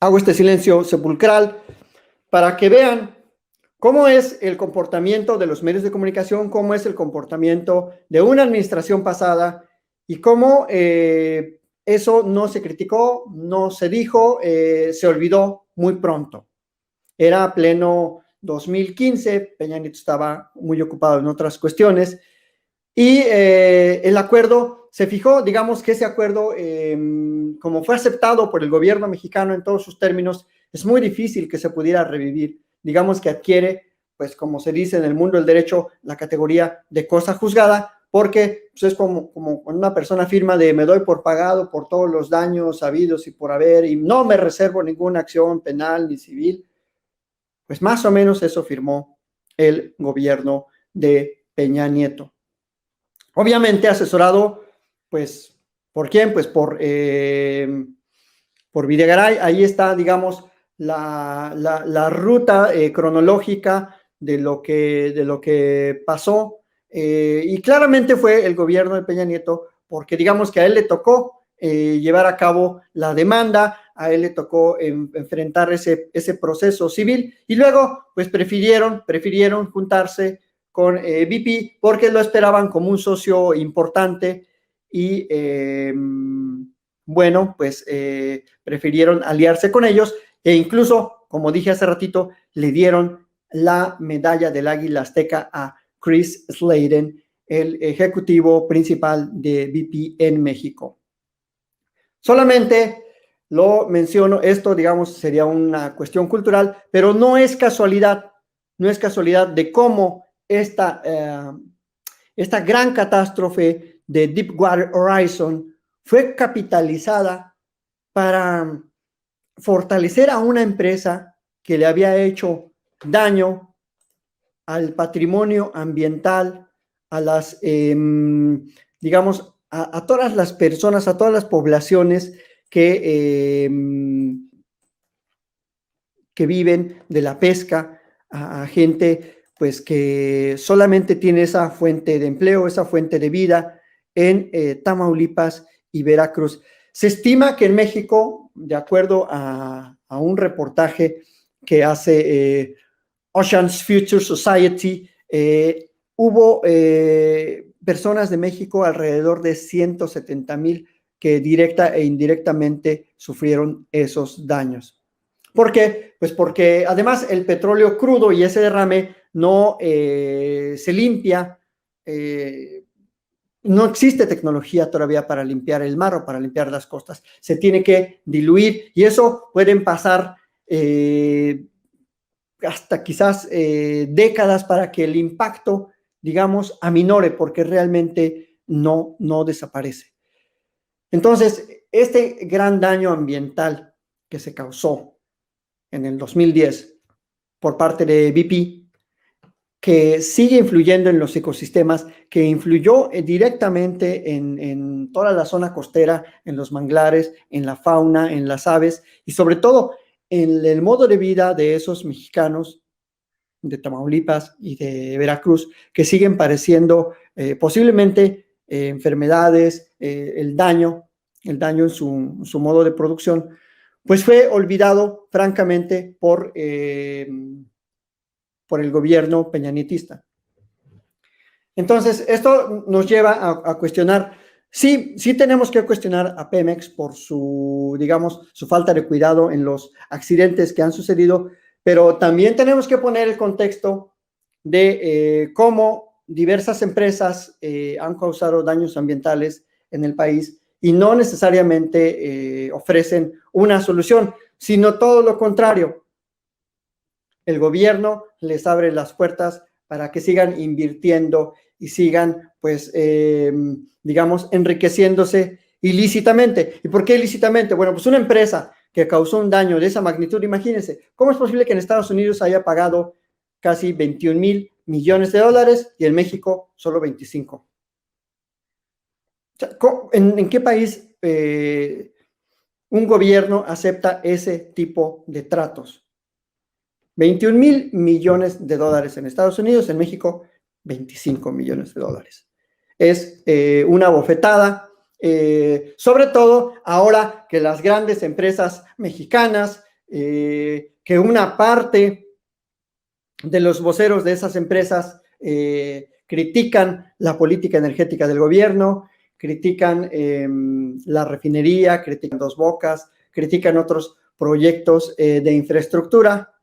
Hago este silencio sepulcral para que vean cómo es el comportamiento de los medios de comunicación, cómo es el comportamiento de una administración pasada y cómo eso no se criticó, no se dijo, se olvidó muy pronto. Era pleno 2015, Peña Nieto estaba muy ocupado en otras cuestiones y el acuerdo se fijó, digamos que ese acuerdo, como fue aceptado por el gobierno mexicano en todos sus términos, es muy difícil que se pudiera revivir. Digamos que adquiere, pues como se dice en el mundo del derecho, la categoría de cosa juzgada, porque pues, es como cuando una persona firma de me doy por pagado por todos los daños habidos y por haber, y no me reservo ninguna acción penal ni civil. Pues más o menos eso firmó el gobierno de Peña Nieto. Obviamente asesorado, pues, ¿por quién? Pues por Videgaray. Ahí está, digamos, la ruta cronológica de lo que pasó. Y claramente fue el gobierno de Peña Nieto, porque digamos que a él le tocó llevar a cabo la demanda, a él le tocó enfrentar ese proceso civil, y luego, pues, prefirieron juntarse con BP porque lo esperaban como un socio importante y bueno, pues prefirieron aliarse con ellos e incluso, como dije hace ratito, le dieron la medalla del Águila Azteca a Chris Sladen, el ejecutivo principal de BP en México. Solamente lo menciono, esto digamos sería una cuestión cultural, pero no es casualidad de cómo esta gran catástrofe de Deepwater Horizon fue capitalizada para fortalecer a una empresa que le había hecho daño al patrimonio ambiental, a las, digamos, a todas las personas, a todas las poblaciones que viven de la pesca, a gente pues que solamente tiene esa fuente de empleo, esa fuente de vida en Tamaulipas y Veracruz. Se estima que en México, de acuerdo a un reportaje que hace Oceans Future Society, hubo personas de México, alrededor de 170,000, que directa e indirectamente sufrieron esos daños. ¿Por qué? Pues porque además el petróleo crudo y ese derrame no se limpia, no existe tecnología todavía para limpiar el mar o para limpiar las costas. Se tiene que diluir y eso pueden pasar hasta quizás décadas para que el impacto, digamos, aminore, porque realmente no desaparece. Entonces, este gran daño ambiental que se causó en el 2010 por parte de BP, que sigue influyendo en los ecosistemas, que influyó directamente en toda la zona costera, en los manglares, en la fauna, en las aves y sobre todo en el modo de vida de esos mexicanos de Tamaulipas y de Veracruz, que siguen padeciendo posiblemente enfermedades, el daño en su modo de producción, pues fue olvidado francamente por el gobierno peñanietista. Entonces, esto nos lleva a cuestionar, sí tenemos que cuestionar a Pemex por su, digamos, su falta de cuidado en los accidentes que han sucedido, pero también tenemos que poner el contexto de cómo diversas empresas han causado daños ambientales en el país y no necesariamente ofrecen una solución, sino todo lo contrario. El gobierno les abre las puertas para que sigan invirtiendo y sigan, pues, digamos, enriqueciéndose ilícitamente. ¿Y por qué ilícitamente? Bueno, pues una empresa que causó un daño de esa magnitud, imagínense, ¿cómo es posible que en Estados Unidos haya pagado casi 21,000 millones de dólares y en México solo 25? O sea, ¿en qué país un gobierno acepta ese tipo de tratos? 21,000 millones de dólares en Estados Unidos, en México 25 millones de dólares. Es una bofetada, sobre todo ahora que las grandes empresas mexicanas que una parte de los voceros de esas empresas critican la política energética del gobierno, critican la refinería, critican Dos Bocas, critican otros proyectos de infraestructura,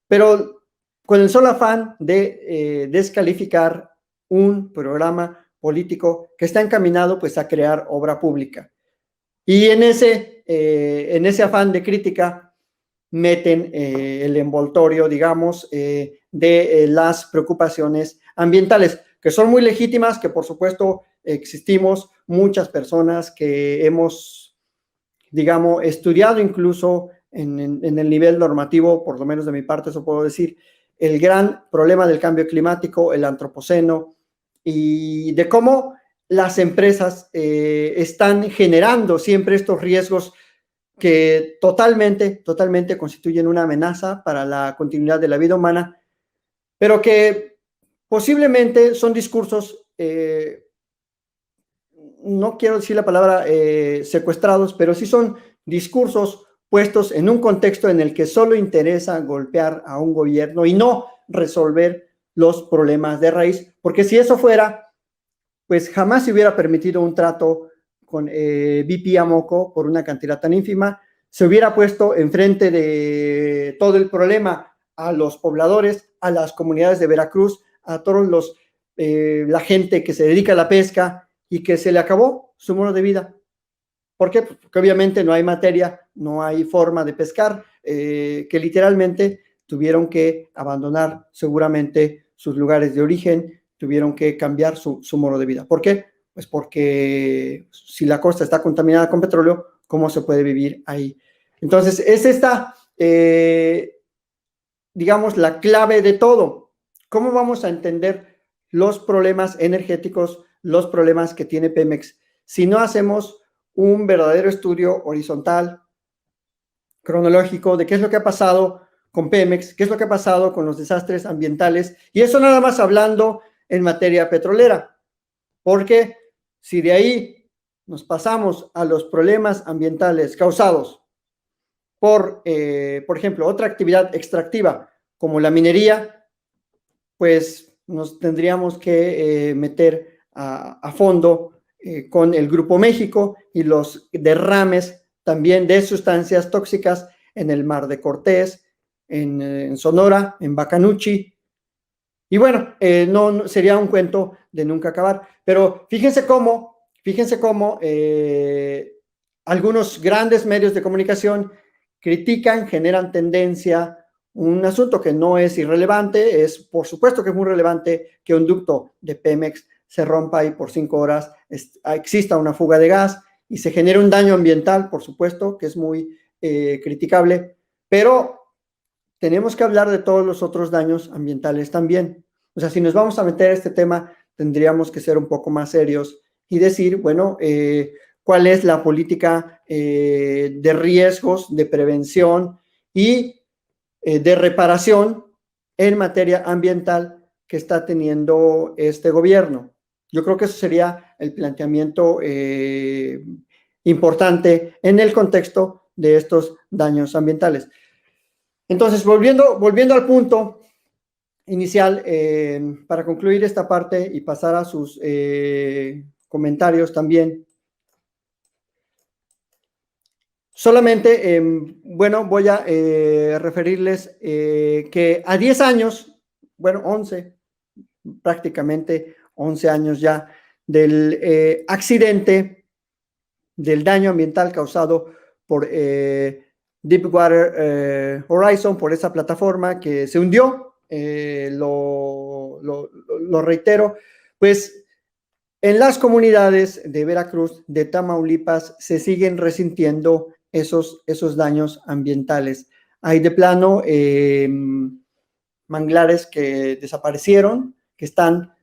pero con el solo afán de descalificar un programa político que está encaminado pues a crear obra pública. Y en ese afán de crítica meten el envoltorio, digamos, de las preocupaciones ambientales, que son muy legítimas, que por supuesto existimos muchas personas que hemos, digamos, estudiado incluso en el nivel normativo, por lo menos de mi parte, eso puedo decir, el gran problema del cambio climático, el antropoceno, y de cómo las empresas están generando siempre estos riesgos que totalmente constituyen una amenaza para la continuidad de la vida humana, pero que posiblemente son discursos, no quiero decir la palabra secuestrados, pero sí son discursos puestos en un contexto en el que solo interesa golpear a un gobierno y no resolver los problemas de raíz, porque si eso fuera, pues jamás se hubiera permitido un trato con BP Amoco por una cantidad tan ínfima, se hubiera puesto enfrente de todo el problema a los pobladores, a las comunidades de Veracruz, a todos la gente que se dedica a la pesca y que se le acabó su modo de vida. ¿Por qué? Porque obviamente no hay materia, no hay forma de pescar, que literalmente tuvieron que abandonar seguramente sus lugares de origen, tuvieron que cambiar su modo de vida. ¿Por qué? Pues porque si la costa está contaminada con petróleo, ¿cómo se puede vivir ahí? Entonces, es esta, digamos, la clave de todo. ¿Cómo vamos a entender los problemas energéticos, los problemas que tiene Pemex, si no hacemos un verdadero estudio horizontal, cronológico, de qué es lo que ha pasado con Pemex, qué es lo que ha pasado con los desastres ambientales? Y eso nada más hablando en materia petrolera, porque si de ahí nos pasamos a los problemas ambientales causados por ejemplo, otra actividad extractiva como la minería, pues nos tendríamos que meter a fondo con el Grupo México y los derrames también de sustancias tóxicas en el Mar de Cortés, en Sonora, en Bacanuchi. Y bueno, no sería un cuento de nunca acabar, pero fíjense cómo algunos grandes medios de comunicación critican, generan tendencia, un asunto que no es irrelevante, es por supuesto que es muy relevante que un ducto de Pemex se rompa y por 5 horas exista una fuga de gas y se genere un daño ambiental, por supuesto, que es muy criticable, pero tenemos que hablar de todos los otros daños ambientales también. O sea, si nos vamos a meter a este tema, tendríamos que ser un poco más serios y decir, bueno, cuál es la política de riesgos, de prevención y de reparación en materia ambiental que está teniendo este gobierno. Yo creo que eso sería el planteamiento importante en el contexto de estos daños ambientales. Entonces, volviendo al punto inicial, para concluir esta parte y pasar a sus comentarios también, solamente, bueno, voy a referirles que a 10 años, bueno, 11, prácticamente 11 años ya, del accidente, del daño ambiental causado por Deepwater Horizon, por esa plataforma que se hundió, lo reitero, pues en las comunidades de Veracruz, de Tamaulipas, se siguen resintiendo esos daños ambientales. Hay de plano manglares que desaparecieron, que están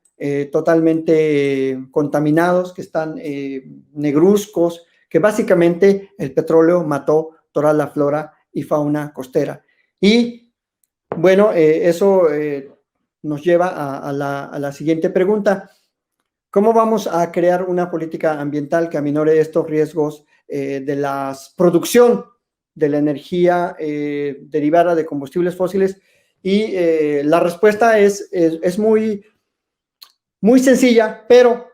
totalmente contaminados, que están negruzcos, que básicamente el petróleo mató toda la flora y fauna costera. Y bueno, eso nos lleva a la siguiente pregunta. ¿Cómo vamos a crear una política ambiental que aminore estos riesgos de la producción de la energía derivada de combustibles fósiles? Y la respuesta es muy, muy sencilla, pero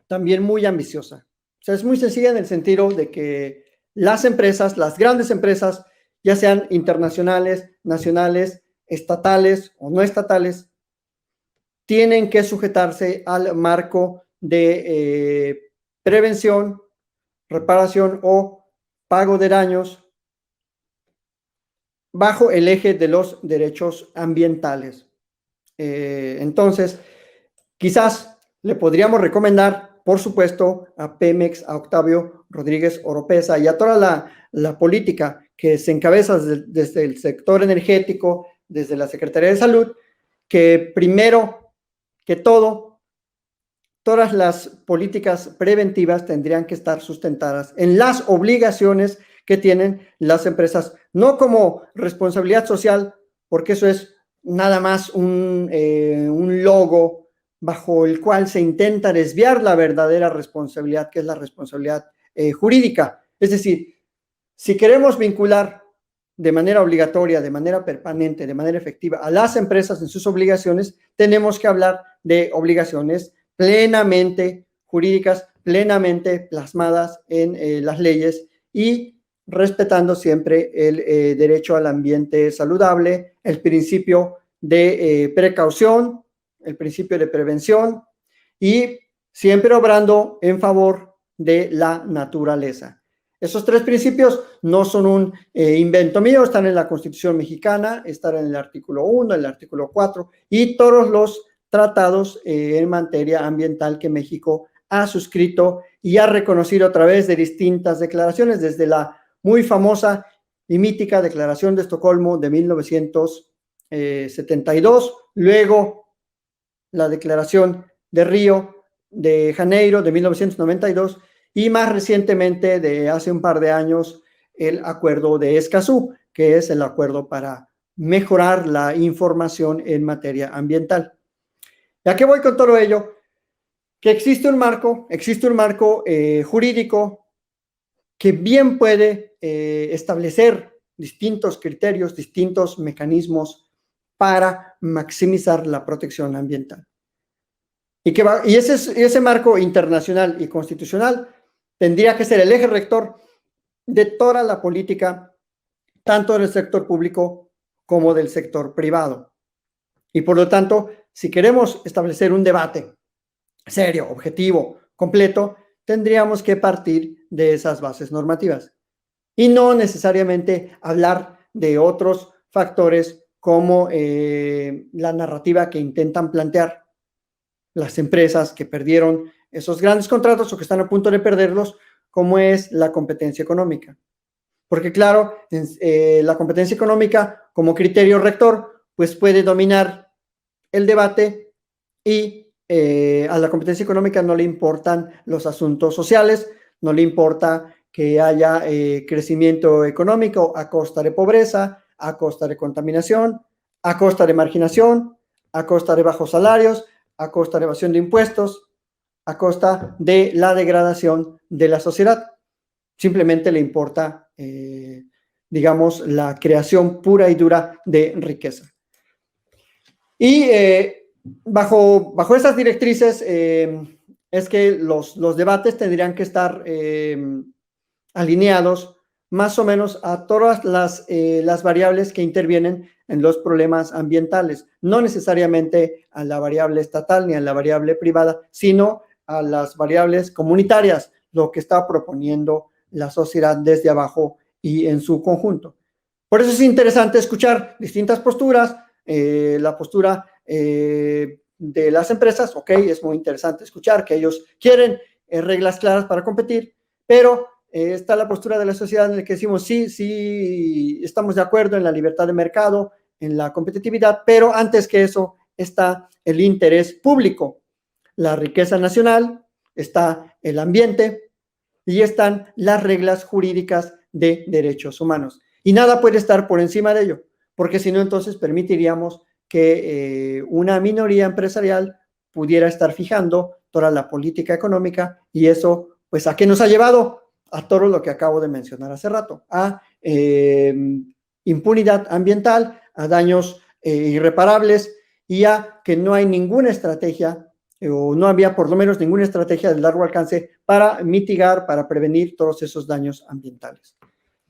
también muy ambiciosa. O sea, es muy sencilla en el sentido de que las empresas, las grandes empresas, ya sean internacionales, nacionales, estatales o no estatales, tienen que sujetarse al marco de prevención, reparación o pago de daños bajo el eje de los derechos ambientales. Entonces, quizás le podríamos recomendar, por supuesto, a Pemex, a Octavio Rodríguez Oropesa y a toda la política que se encabeza desde el sector energético, desde la Secretaría de Salud, que primero que todo, todas las políticas preventivas tendrían que estar sustentadas en las obligaciones que tienen las empresas, no como responsabilidad social, porque eso es nada más un logo bajo el cual se intenta desviar la verdadera responsabilidad, que es la responsabilidad jurídica. Es decir, si queremos vincular de manera obligatoria, de manera permanente, de manera efectiva a las empresas en sus obligaciones, tenemos que hablar de obligaciones plenamente jurídicas, plenamente plasmadas en las leyes y respetando siempre el derecho al ambiente saludable, el principio de precaución, el principio de prevención y siempre obrando en favor de la naturaleza. Esos tres principios no son un invento mío, están en la Constitución mexicana, están en el artículo 1, el artículo 4 y todos los tratados en materia ambiental que México ha suscrito y ha reconocido a través de distintas declaraciones, desde la muy famosa y mítica Declaración de Estocolmo de 1972, luego la Declaración de Río de Janeiro de 1992 y más recientemente, de hace un par de años, el Acuerdo de Escazú, que es el acuerdo para mejorar la información en materia ambiental. ¿Y a qué voy con todo ello? Que existe un marco jurídico que bien puede establecer distintos criterios, distintos mecanismos para maximizar la protección ambiental. Y ese marco internacional y constitucional tendría que ser el eje rector de toda la política, tanto del sector público como del sector privado. Y por lo tanto, si queremos establecer un debate serio, objetivo, completo, tendríamos que partir de esas bases normativas y no necesariamente hablar de otros factores como la narrativa que intentan plantear las empresas que perdieron esos grandes contratos o que están a punto de perderlos, como es la competencia económica. Porque claro, la competencia económica como criterio rector, pues puede dominar el debate y a la competencia económica no le importan los asuntos sociales, no le importa que haya crecimiento económico a costa de pobreza, a costa de contaminación, a costa de marginación, a costa de bajos salarios, a costa de evasión de impuestos, a costa de la degradación de la sociedad. Simplemente le importa, digamos, la creación pura y dura de riqueza. Y bajo esas directrices es que los debates tendrían que estar alineados más o menos a todas las variables que intervienen en los problemas ambientales, no necesariamente a la variable estatal ni a la variable privada, sino a las variables comunitarias, lo que está proponiendo la sociedad desde abajo y en su conjunto. Por eso es interesante escuchar distintas posturas, la postura de las empresas, ok, es muy interesante escuchar que ellos quieren reglas claras para competir, pero está la postura de la sociedad en la que decimos sí, estamos de acuerdo en la libertad de mercado, en la competitividad, pero antes que eso está el interés público, la riqueza nacional, está el ambiente y están las reglas jurídicas de derechos humanos. Y nada puede estar por encima de ello, porque si no, entonces permitiríamos que una minoría empresarial pudiera estar fijando toda la política económica y eso, pues, ¿a qué nos ha llevado? A todo lo que acabo de mencionar hace rato, a impunidad ambiental, a daños irreparables, y a que no hay ninguna estrategia o no había por lo menos ninguna estrategia de largo alcance para mitigar, para prevenir todos esos daños ambientales.